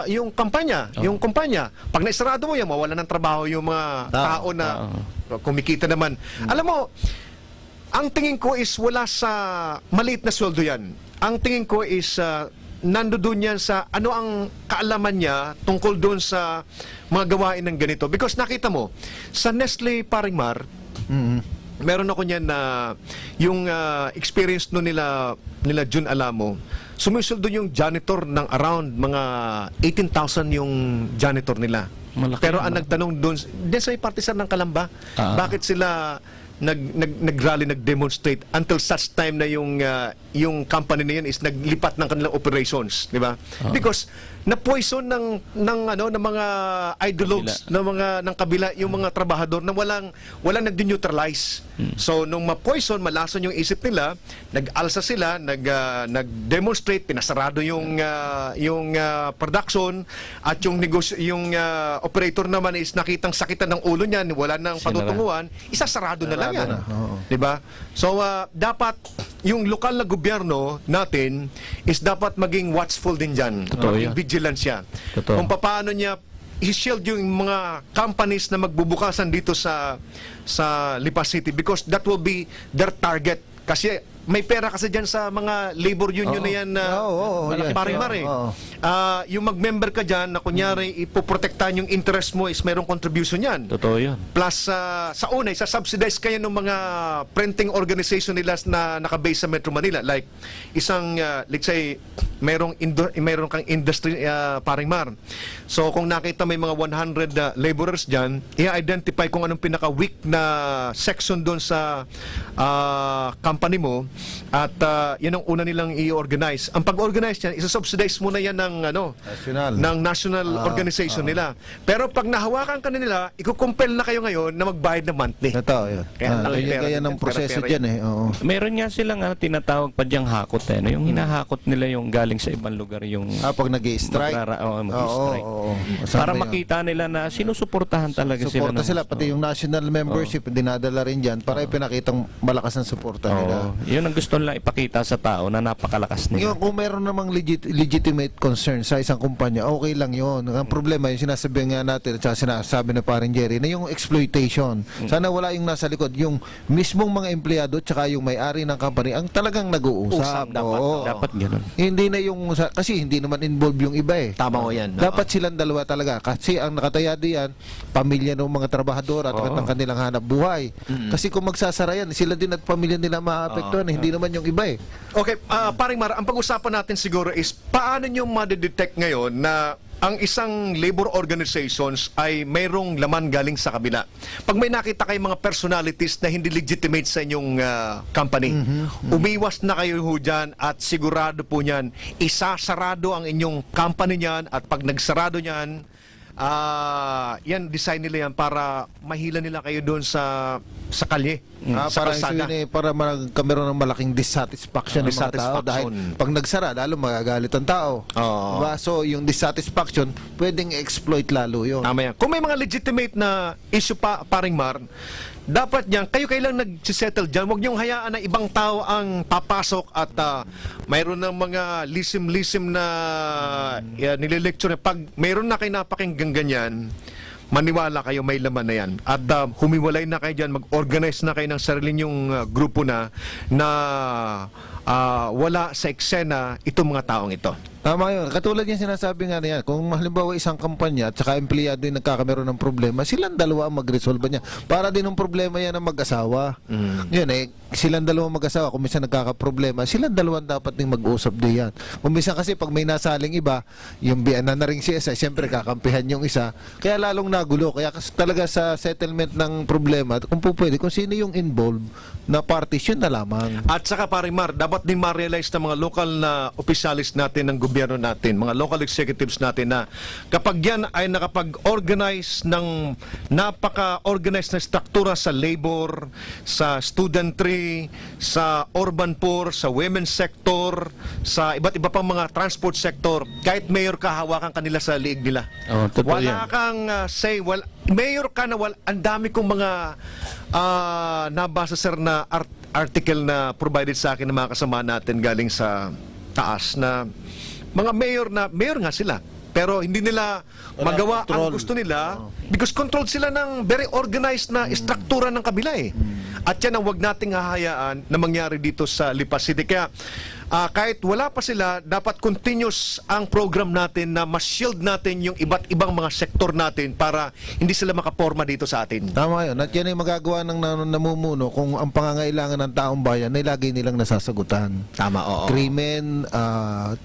yung kampanya, yung kumpanya. Pag naisarado mo yan, mawala ng trabaho yung mga tao na kumikita naman. Alam mo, ang tingin ko is wala sa maliit na sweldo yan. Ang tingin ko is nandoon yan sa ano ang kaalaman niya tungkol doon sa mga gawain ng ganito. Because nakita mo, sa Nestle Paringmar, meron ako niyan na yung experience no nila Jun Alamo, sumisuldo yung janitor ng around mga 18,000 yung janitor nila. Malaki, Pero ang nagtanong doon, sa may partisan ng Kalamba, bakit sila nag-rally, nag-demonstrate until such time na yung company na yun is naglipat ng kanilang operations, di ba? Because na-poison ng mga ideologues ng kabila yung mga trabahador na walang nag-neutralize. So nung ma-poison, malason yung isip nila, nag-alsa sila, nag-demonstrate, pinasarado yung production at yung operator naman is nakitang sakitan ng ulo niyan, wala nang patutunguhan, isasarado na lang yan. Di ba? So dapat yung lokal na gobyerno natin is dapat maging watchful din dyan. Maging vigilant siya. Kung paano niya i-shield yung mga companies na magbubukasan dito sa Lipa City because that will be their target. Kasi may pera kasi dyan sa mga labor union na yan Paringmar eh. Yung mag-member ka dyan na kunyari ipoprotektahan yung interest mo is mayroong contribution yan. Totoo yun. Plus sa una, subsidize kaya ng mga printing organization nila na nakabase sa Metro Manila. Like isang, let's say, mayroong kang industry Paringmar. So kung nakita may mga 100 laborers dyan, i-identify kung anong pinaka-weak na section doon sa company mo at yan ang una nilang i-organize. Ang pag-organize yan, isa-subsidize muna yan ng national organization nila. Pero pag nahawakan ka nila, ikukumpel na kayo ngayon na magbayad ng monthly. Totoo yun. Kaya ng proseso dyan eh. Oo. Meron nga silang tinatawag pa diyang hakot. Yung hinahakot nila yung galing galing sa ibang lugar yung Pag nag-i-strike. mag-strike. Oo. Para Kasama yun. makita nila na sinusuportahan talaga sila. Suporta sila, pati yung national membership, dinadala rin dyan para ipinakitang malakas ang suporta nila. Yun ang gusto nila ipakita sa tao na napakalakas nila. Ngayon, kung meron namang legitimate concern sa isang kumpanya, okay lang yun. Ang problema, yung sinasabi nga natin at sinasabi na parin Jerry, na yung exploitation. Sana wala yung nasa likod. Yung mismong mga empleyado tsaka yung may-ari ng company ang talagang nag-uusap. Dapat ganun. Hindi na yung, kasi hindi naman involved yung iba eh. Tama ko yan. Dapat silang dalawa talaga. Kasi ang nakataya diyan, pamilya ng mga trabahador at ng kanilang hanap buhay. Kasi kung magsasara yan, sila din at pamilya nila maapektuhan. Hindi naman yung iba eh. Okay, paring Mar, ang pag-usapan natin siguro is paano nyo madedetect ngayon na ang isang labor organizations ay mayroong laman galing sa kabila. Pag may nakita kayong mga personalities na hindi legitimate sa inyong company, umiwas na kayo ho dyan at sigurado po niyan, isasarado ang inyong company niyan at pag nagsarado niyan, yan, design nila yan para mahila nila kayo doon sa kalye, sa Parang kalsada. yun para magkameron ng malaking dissatisfaction ng mga tao. Dahil pag nagsara, lalo magagalit ang tao. Diba? So, yung dissatisfaction, pwedeng exploit lalo yun. Tama yan. Kung may mga legitimate na issue paring Mar, dapat yan, kayo lang nagsisettle dyan. Huwag niyong hayaan na ibang tao ang papasok at mayroon ng mga lisim-lisim na nililecture. Pag mayroon na kayo napakinggan ganyan, maniwala kayo may laman na yan. At humiwalay na kayo dyan, mag-organize na kayo ng sarili niyong grupo na wala sa eksena itong mga taong ito. Tama yun. Katulad yung sinasabi nga niyan, kung halimbawa isang kampanya at saka empleyado yung nagkakameron ng problema, silang dalawa ang mag-resolve niya. Para din ang problema yan ng mag-asawa. Yun eh, silang dalawa mag-asawa, kung minsan nagkakaproblema, silang dalawa dapat din mag-usap din yan. Kung minsan kasi pag may nasaling iba, yung na ring si isa, siyempre kakampihan yung isa, kaya lalong nagulo. Kaya talaga sa settlement ng problema, kung po pwede, kung sino yung involved na parties, yun na lamang. At saka paring Mar, dapat din ma-realize ng mga local na opisyalis natin ng gobyerno natin, mga local executives natin na kapag yan ay nakapag-organize ng napaka-organized na struktura sa labor, sa studentry, sa urban poor, sa women's sector, sa iba't iba pang mga transport sector, kahit mayor ka, hawakan kanila sa liig nila. Totoo Wala yan. kang mayor ka na ang dami kong mga nabasa sir na article na provided sa akin ng mga kasama natin galing sa taas na mga mayor nga sila pero hindi nila magawa ang gusto nila because controlled sila ng very organized na struktura ng kabila eh. At yan ang wag nating hahayaan na mangyari dito sa Lipa City. Kaya kahit wala pa sila, dapat continuous ang program natin na ma-shield natin yung iba't ibang mga sektor natin para hindi sila makaporma dito sa atin. Tama yun. At yan ay magagawa ng namumuno kung ang pangangailangan ng taong bayan ay lagi nilang nasasagutan. Tama, oo. Krimen,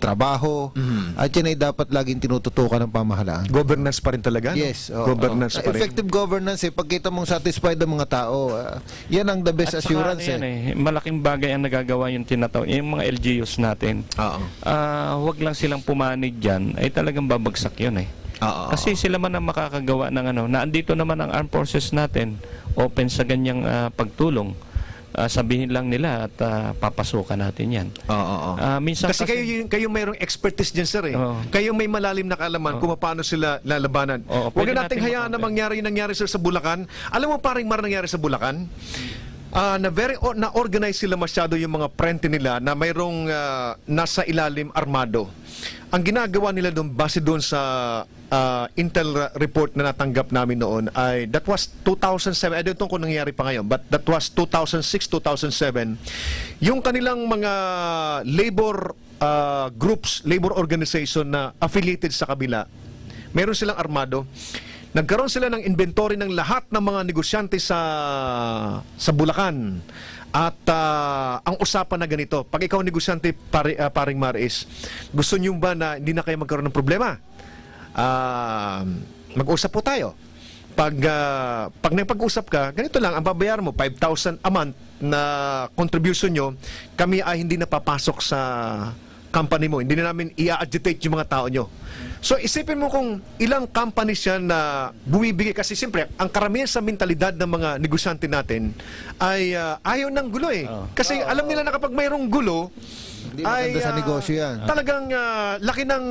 trabaho, at yan ay dapat laging tinututukan ng pamahalaan. Governance pa rin talaga? Yes. No? Governance pa rin. Effective governance pagkita mong satisfied ang mga tao, yan ang the best At assurance. saka, malaking bagay ang nagagawa yung tinatawag, yung mga LGUs natin. Oo. Wag lang silang pumanig dyan, ay talagang babagsak yun eh. Oo. Kasi sila man ang makakagawa ng na andito naman ang armed forces natin, open sa ganyang pagtulong. Sabihin lang nila at papasukan natin yan. Oo. Minsan Kasi kayo mayroong expertise dyan, sir eh. Oo. Kayo may malalim na kaalaman kung paano sila lalabanan. Oo, Huwag pwede nating natin hayaan na mangyari yung nangyari sir sa Bulacan. Alam mo paring Mar nangyari sa Bulacan? Na-organize sila masyado yung mga prente nila na mayroong nasa ilalim armado. Ang ginagawa nila doon, base doon sa intel report na natanggap namin noon ay that was 2007. I don't know kung nangyari pa ngayon, but that was 2006-2007. Yung kanilang mga labor groups, labor organization na affiliated sa kabila, meron silang armado. Nagkaroon sila ng inventory ng lahat ng mga negosyante sa Bulacan. At ang usapan na ganito, pag ikaw negosyante, paring Mar, is gusto nyo ba na hindi na kayo magkaroon ng problema? Mag-usap po tayo. Pag nagpag-usap ka, ganito lang, ang babayaran mo, 5,000 a month na contribution nyo, kami ay hindi napapasok sa company mo. Hindi na namin i-agitate yung mga tao nyo. So, isipin mo kung ilang companies yan na bumibigay. Kasi siyempre, ang karamihan sa mentalidad ng mga negosyante natin ay ayaw ng gulo eh. Kasi alam nila na kapag mayroong gulo, Hindi maganda sa negosyo yan. Talagang laki ng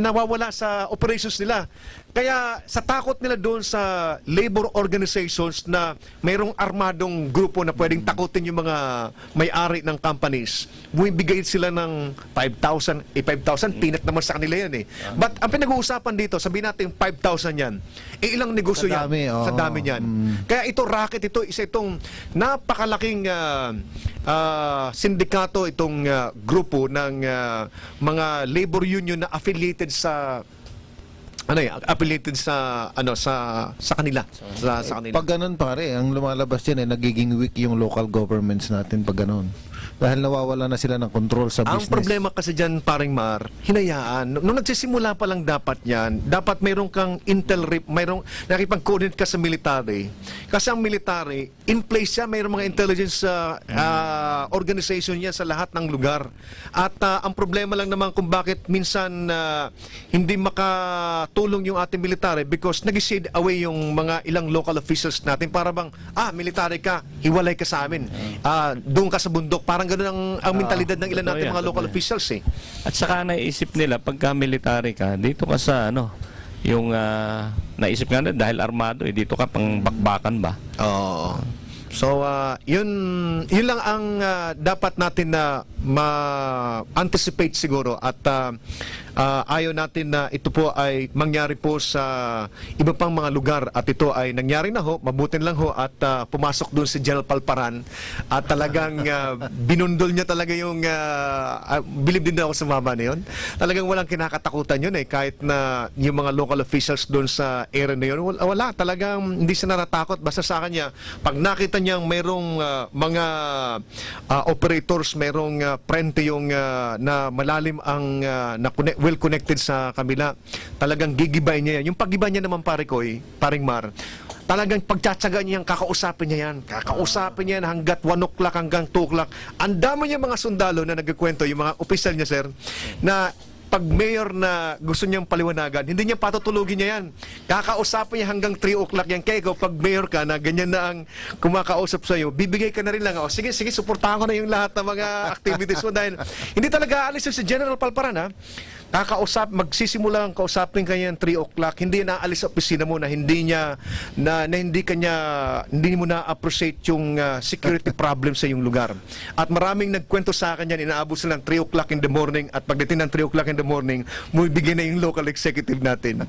nawawala sa operations nila. Kaya sa takot nila doon sa labor organizations na mayroong armadong grupo na pwedeng takutin yung mga may-ari ng companies, bumibigay sila ng 5,000. 5,000, peanut naman sa kanila yan eh. But ang pinag-uusapan dito, sabihin natin 5,000 yan. Ilang negosyo Sa dami, yan? oo. Sa dami yan. Kaya ito, racket ito, isa itong napakalaking sindikato, itong grupo ng mga labor union na affiliated sa affiliated sa kanila sa kanila. Pag ganun pare, ang lumalabas yan nagiging weak yung local governments natin pag ganun. Dahil nawawala na sila ng control sa business. Ang problema kasi dyan, paring Mar, hinayaan. Nung nagsisimula pa lang dapat yan, dapat mayroong kang intel rep, mayroong nakipag-coordinate ka sa military. Kasi ang military, in place siya, mayroong mga intelligence organization niya sa lahat ng lugar. At ang problema lang naman kung bakit minsan hindi makatulong yung ating military because nag-shade away yung mga ilang local officials natin para bang, military ka, hiwalay ka sa amin. Doon ka sa bundok. Parang ganun ang mentalidad ng ilan natin mga local officials eh. At saka naisip nila, pagka military ka, dito ka sa yung naisip nga na dahil armado, dito ka pang bakbakan ba? Oo. So, yun lang ang dapat natin na ma-anticipate siguro at ayaw natin na ito po ay mangyari po sa iba pang mga lugar at ito ay nangyari na ho, mabutin lang ho at pumasok doon si General Palparan at talagang binundol niya talaga yung bilib din ako sa mama na yun. Talagang walang kinakatakutan yun kahit na yung mga local officials doon sa area na yun, wala talagang hindi siya natatakot basta sa kanya pag nakita niyang mayroong mga operators, mayroong prente yung na malalim ang well connected sa kabila, talagang gigibay niya yan. Yung paggibay niya naman paring Mar, talagang pagtsatsaga niya yan, kakausapin niya yan hanggat 1 o'clock hanggang 2 o'clock. Ang dami niya mga sundalo na nagkikwento, yung mga opisyal niya sir, na pag mayor na gusto niyang paliwanagan, hindi niya patutulugin niya yan. Kakausapin niya hanggang 3 o'clock yan. Kaya ikaw, pag mayor ka na ganyan na ang kumakausap sa'yo, bibigay ka na rin lang. Sige, suportahan ko na yung lahat ng mga activities mo dahil hindi talaga aalis si General Palparan ha. Magsisimula ang kausapin kanya 3 o'clock, hindi na aalis sa opisina mo na hindi mo na appreciate yung security problem sa yung lugar. At maraming nagkwento sa akin yan, inaabot sila ng 3 o'clock in the morning at pagdating ng 3 o'clock in the morning, bigay na yung local executive natin.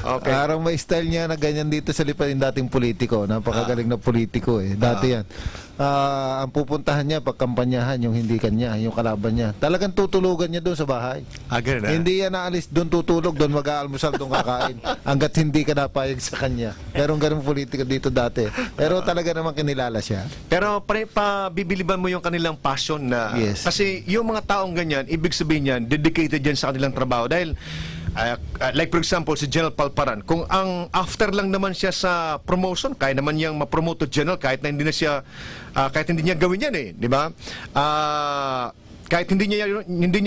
Okay. Parang may style niya na ganyan dito sa lipa yung dating politiko. Napakagaling na politiko Dati yan. Ang pupuntahan niya, pagkampanyahan, yung hindi kanya, yung kalaban niya. Talagang tutulugan niya doon sa bahay. Ganun na. Hindi yan naalis doon tutulog, doon mag-aalmusal, doon kakain. Hanggat hindi ka napayag sa kanya. Merong ganung politiko dito dati. Pero talaga naman kinilala siya. Pero pabibiliban mo yung kanilang passion na Yes. kasi yung mga taong ganyan, ibig sabihin yan, dedicated yan sa kanilang trabaho. Dahil like for example, si General Palparan, kung ang after lang naman siya sa promotion, kaya naman niyang ma-promote to general kahit na hindi na siya kahit hindi niya gawin yan di ba? Kahit hindi niya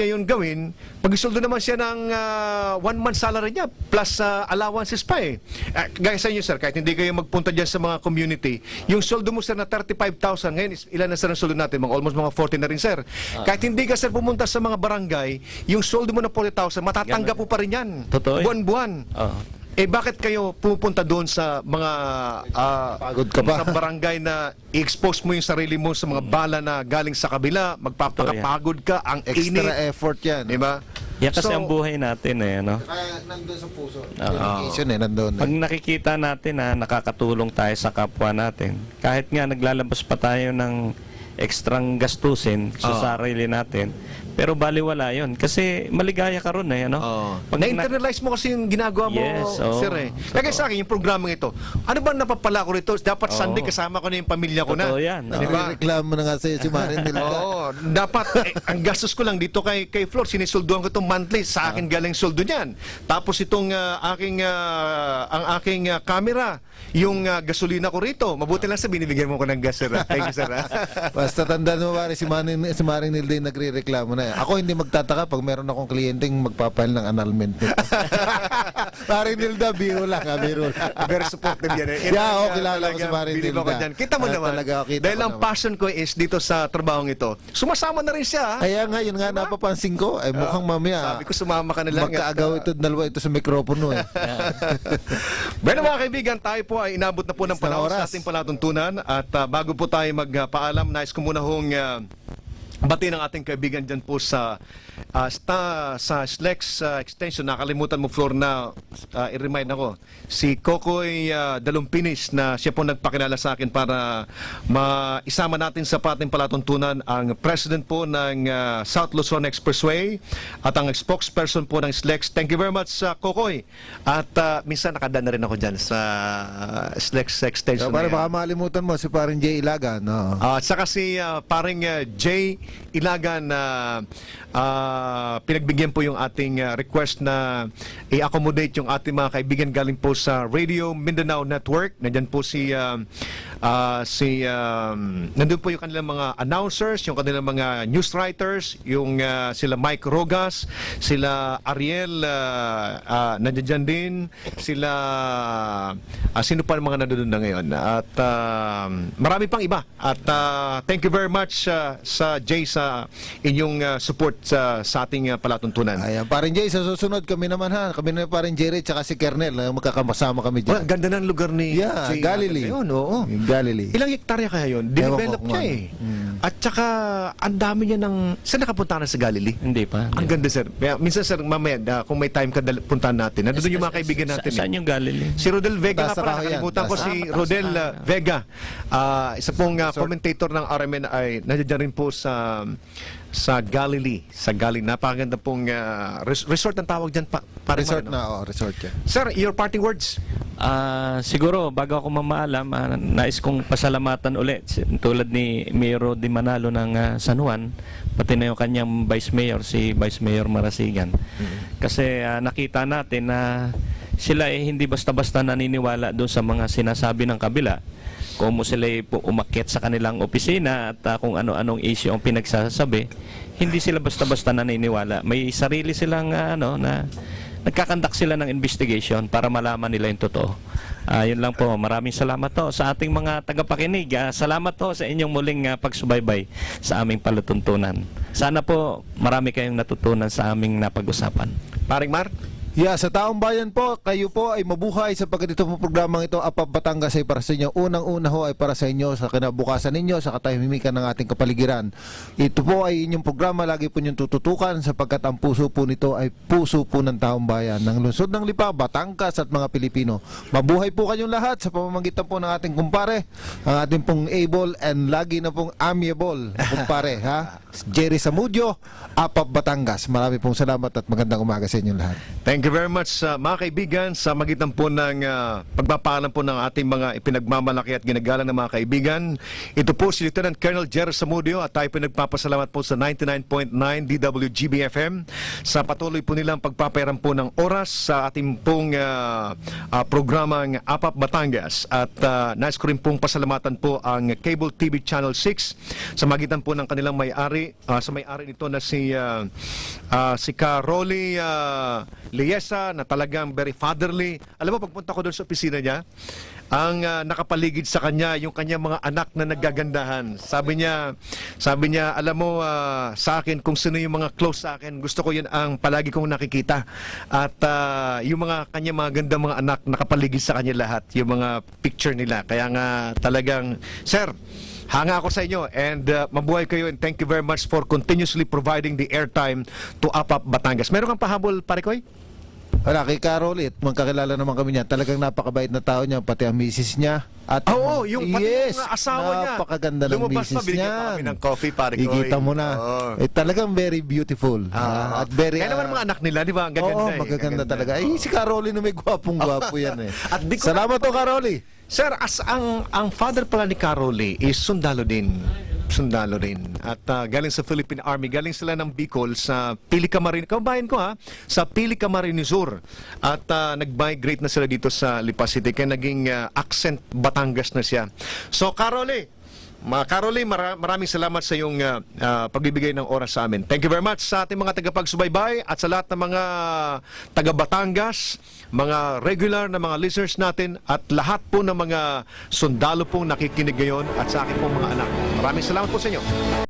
yun gawin, pag-isoldo naman siya ng 1 month salary niya plus allowances pa gaya sa inyo sir, kahit hindi kayo magpunta dyan sa mga community, yung soldo mo sir na 35,000, ngayon ilan na sir ang soldo natin? Almost mga 40 na rin sir. Kahit hindi ka sir pumunta sa mga barangay, yung soldo mo na 40,000, matatanggap mo pa rin yan. Totoo Buwan-buwan. Bakit kayo pupunta doon sa mga Pagod ka ba? sa barangay na i-expose mo yung sarili mo sa mga bala na galing sa kabila, magpapakapagod ka, ang Extra init, effort yan. diba? Yan kasi So, ang buhay natin Kaya nandun sa puso. Dedication nandun. Pag nakikita natin na nakakatulong tayo sa kapwa natin, kahit nga naglalabas pa tayo ng ekstrang gastusin sa sarili natin, pero baliwala yun. Kasi maligaya ka ron Pag na-internalize mo kasi yung ginagawa mo, Yes, sir Kaya sa akin, yung programang ito, ano ba napapala ko rito? Dapat Sunday kasama ko na yung pamilya ko na. Totoo yan. Diba? Reklamo na nga sa'yo si Marin nila. Dapat ang gastos ko lang dito kay Flor, sinisulduhan ko itong monthly, sa akin galing soldo niyan. Tapos itong ang aking camera, yung gasolina ko rito, mabuti lang sa binibigyan mo ko ng gas, sir. Thank you, sir. Basta tandaan mo pare, si Maring Nilday nagre-reklamo na na yan. Ako hindi magtataka pag meron akong kliyenteng magpapahal ng annulment nito. Marinilda, biro lang. Biro lang. Very supportive yan. Yeah, kilala ko si Marinilda. Kita mo naman. Kita Dahil ko ang naman. passion ko is dito sa trabahong ito. Sumasama na rin siya. Kaya nga, yun nga napapansin ko. Ay mukhang mamaya. Sabi ko sumama ka na lang. Magkaagaw ito dalawa ito sa mikropono eh. Bueno mga kaibigan, tayo po ay inabot na po ng Isang panahon sa oras. ating palatuntunan at bago po tayo magpaalam, nais ko muna hong bati ng ating kaibigan dyan po sa SLEX extension. Nakalimutan mo, Flor, na i-remind ako. Si Kokoy Dalumpinis na siya po nagpakilala sa akin para maisama natin sa pating palatuntunan ang president po ng South Luzon Expressway at ang spokesperson po ng SLEX. Thank you very much, Kokoy. At minsan nakadaan na rin ako dyan sa SLEX extension. So, para na yan. baka makalimutan mo si paring Jay Ilaga. No? At saka si paring Jay Ilagan na pinagbigyan po yung ating request na i-accommodate yung ating mga kaibigan galing po sa Radio Mindanao Network. Nandyan po nandun po yung kanilang mga announcers, yung kanilang mga news writers, yung sila Mike Rogas, sila Ariel, nandyan din, sila sino pa ang mga nandun na ngayon. At marami pang iba. At thank you very much sa Jay sa inyong support sa ating palatuntunan. Ayan, paring Jay, sa susunod kami naman ha. Kami na paring Jerry tsaka si Kernel. Magkakasama kami Well, dyan. ganda ng lugar ni Yeah, Jay Galilee. Ilagan. Oo. Galilee. Ilang hektarya kaya yun? Ewan Dinevelop ko niya kung eh. At saka, ang dami niya ng... Saan nakapunta na sa Galilee? Hindi pa. Ang ganda, sir. Kaya, minsan, sir, mamaya, kung may time ka, puntahan natin. Nandun yung mga kaibigan natin. Saan yung Galilee? Si Rodel Vega nga Taas na pala, kahoy yan. nakalimutan ko Taas si Rodel Vega. Isa pong commentator ng RMN ay nandiyan rin po sa Galilee. Sa Galilee. Napakaganda pong resort ang tawag dyan. Resort na, resort yan. Sir, your parting words? Siguro, bago ako mamaalam, nais kong pasalamatan ulit. Tulad ni Mayor Di Manalo ng San Juan, pati na yung kanyang Vice Mayor, si Vice Mayor Marasigan. Kasi nakita natin na sila hindi basta-basta naniniwala doon sa mga sinasabi ng kabila. Kung sila umakyat sa kanilang opisina at kung ano-anong issue ang pinagsasabi, hindi sila basta-basta naniniwala. May sarili silang na nagkakandak sila ng investigation para malaman nila yung totoo. Yun lang po. Maraming salamat po sa ating mga tagapakinig. Salamat po sa inyong muling pagsubaybay sa aming palatuntunan. Sana po marami kayong natutunan sa aming napag-usapan. Paring Mar? Yeah, sa taong bayan po, kayo po ay mabuhay sapagkat ito po programang ito, Apap Batangas ay para sa inyo. Unang-una ho ay para sa inyo, sa kinabukasan ninyo, sa katahimikan ng ating kapaligiran. Ito po ay inyong programa, lagi po niyong tututukan sapagkat ang puso po nito ay puso po ng taong bayan ng lungsod ng Lipa, Batangas at mga Pilipino. Mabuhay po kayong lahat sa pamamagitan po ng ating kumpare, ang ating pong able and lagi na pong amiable na kumpare, ha? Jerry Samudio, Apap Batangas. Marami pong salamat at magandang umaga sa inyong lahat. Thank you very much mga kaibigan sa magitan po ng pagpapaalam po ng ating mga ipinagmamalaki at ginagalang ng mga kaibigan. Ito po si Lieutenant Colonel Jerry Samudio at tayo po nagpapasalamat po sa 99.9 DWGB-FM sa patuloy po nilang pagpapairam po ng oras sa ating pong programang Apap Batangas at nais ko rin pong pasalamatan po ang Cable TV Channel 6 sa magitan po ng kanilang may-ari sa may-ari nito na si Caroli Liesa na talagang very fatherly. Alam mo, pagpunta ko doon sa opisina niya, ang nakapaligid sa kanya, yung kanyang mga anak na naggagandahan. Sabi niya, alam mo, sa akin, kung sino yung mga close sa akin, gusto ko yun ang palagi kong nakikita. At yung mga kanyang mga ganda mga anak, nakapaligid sa kanya lahat, yung mga picture nila. Kaya nga talagang, sir, hanga ako sa inyo and mabuhay kayo and thank you very much for continuously providing the airtime to Apap Batangas. Meron kang pahabol, Parikoy? Wala, kay Carol, magkakilala naman kami niya. Talagang napakabait na tao niya, pati ang misis niya. At Oo, yung pati yes, yung asawa niya. napakaganda ng Lumabas misis pa, binigyan niya. pa kami ng coffee, Parikoy. Ikita mo na. Oo. Talagang very beautiful. At very... Kaya naman mga anak nila, di ba? Ang gaganda Oo, eh. magaganda talaga. Ay, si Caroli na may gwapong-gwapo yan eh. At di ko- Salamat to, Caroli. Sir, ang father pala ni Caroli is sundalo din. Sundalo rin. At galing sa Philippine Army, galing sila ng Bicol sa Pilica Marin. Kabayan ko sa Pilica Marinisur. At nag-migrate na sila dito sa Lipa City. Kaya naging accent Batangas na siya. So, Caroli, Caroline, maraming salamat sa iyong pagbibigay ng oras sa amin. Thank you very much sa ating mga tagapagsubaybay at sa lahat ng mga taga-Batangas, mga regular na mga listeners natin at lahat po ng mga sundalo pong nakikinig ngayon at sa akin pong mga anak. Maraming salamat po sa inyo.